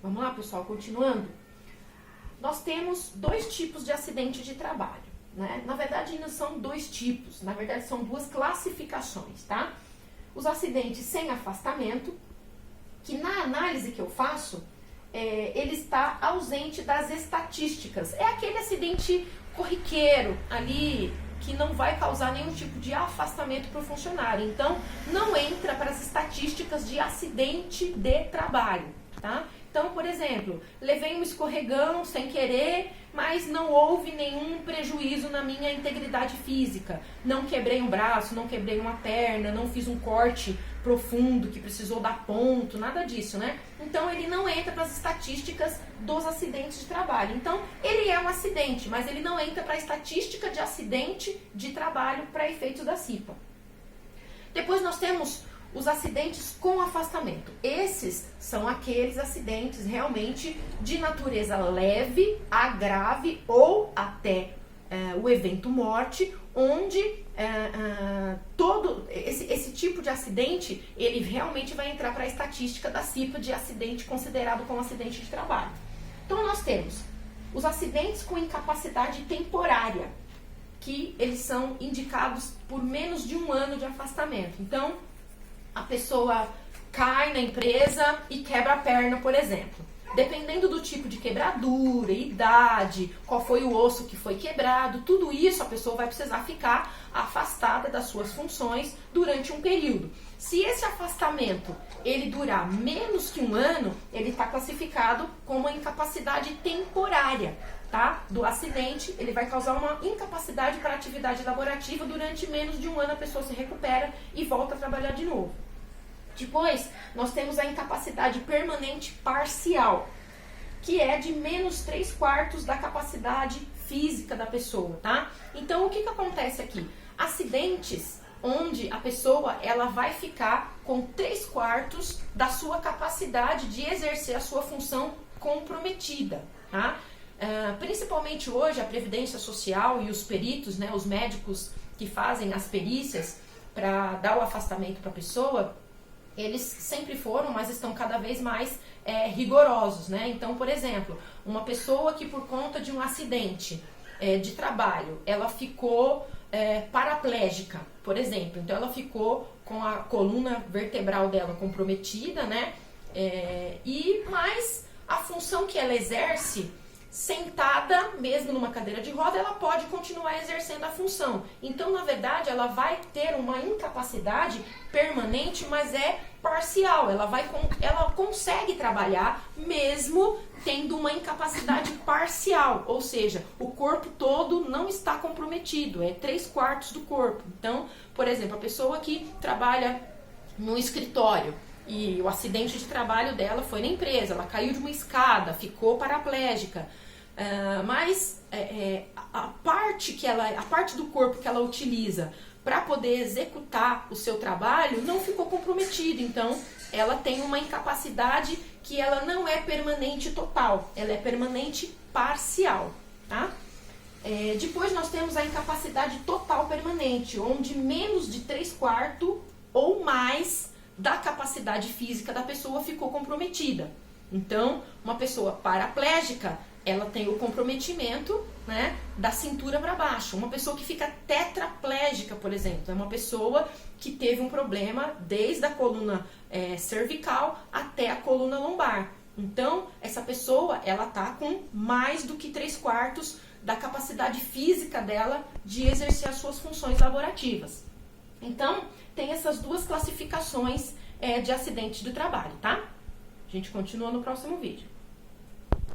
Vamos lá, pessoal, continuando. Nós temos dois tipos de acidente de trabalho, né? Na verdade, não são dois tipos, na verdade são duas classificações, tá? Os acidentes sem afastamento, que na análise que eu faço, ele está ausente das estatísticas. É aquele acidente corriqueiro ali, que não vai causar nenhum tipo de afastamento para o funcionário. Então, não entra para as estatísticas de acidente de trabalho, tá? Então, por exemplo, levei um escorregão sem querer, mas não houve nenhum prejuízo na minha integridade física. Não quebrei um braço, não quebrei uma perna, não fiz um corte profundo que precisou dar ponto, nada disso, né? Então, ele não entra para as estatísticas dos acidentes de trabalho. Então, ele é um acidente, mas ele não entra para a estatística de acidente de trabalho para efeitos da CIPA. Depois nós temos os acidentes com afastamento. Esses são aqueles acidentes realmente de natureza leve, a grave ou até o evento morte, onde todo esse tipo de acidente, ele realmente vai entrar para a estatística da CIPA de acidente considerado como acidente de trabalho. Então nós temos os acidentes com incapacidade temporária, que eles são indicados por menos de 1 ano de afastamento. Então, a pessoa cai na empresa e quebra a perna, por exemplo. Dependendo do tipo de quebradura, idade, qual foi o osso que foi quebrado, tudo isso a pessoa vai precisar ficar afastada das suas funções durante um período. Se esse afastamento ele durar menos que 1 ano, ele está classificado como uma incapacidade temporária, tá? Do acidente, ele vai causar uma incapacidade para atividade laborativa. Durante menos de 1 ano a pessoa se recupera e volta a trabalhar de novo. Depois, nós temos a incapacidade permanente parcial, que é de menos 3/4 da capacidade física da pessoa, tá? Então, o que acontece aqui? Acidentes onde a pessoa ela vai ficar com 3/4 da sua capacidade de exercer a sua função comprometida, tá? Principalmente hoje, a Previdência Social e os peritos, né, os médicos que fazem as perícias para dar o afastamento para a pessoa, eles sempre foram, mas estão cada vez mais rigorosos, né? Então, por exemplo, uma pessoa que por conta de um acidente de trabalho, ela ficou paraplégica, por exemplo. Então, ela ficou com a coluna vertebral dela comprometida, né? Mas a função que ela exerce, sentada, mesmo numa cadeira de roda, ela pode continuar exercendo a função. Então, na verdade, ela vai ter uma incapacidade permanente, mas é parcial. Ela consegue trabalhar mesmo tendo uma incapacidade parcial, ou seja, o corpo todo não está comprometido, é 3/4 do corpo. Então, por exemplo, a pessoa que trabalha no escritório, e o acidente de trabalho dela foi na empresa, ela caiu de uma escada, ficou paraplégica, mas a parte do corpo que ela utiliza para poder executar o seu trabalho não ficou comprometida. Então, ela tem uma incapacidade que ela não é permanente total, ela é permanente parcial, tá? Depois nós temos a incapacidade total permanente, onde menos de 3/4 ou mais da capacidade física da pessoa ficou comprometida. Então, uma pessoa paraplégica, ela tem o comprometimento, né, da cintura para baixo. Uma pessoa que fica tetraplégica, por exemplo, é uma pessoa que teve um problema desde a coluna cervical até a coluna lombar. Então, essa pessoa, ela tá com mais do que 3/4 da capacidade física dela de exercer as suas funções laborativas. Então, tem essas duas classificações de acidentes do trabalho, tá? A gente continua no próximo vídeo.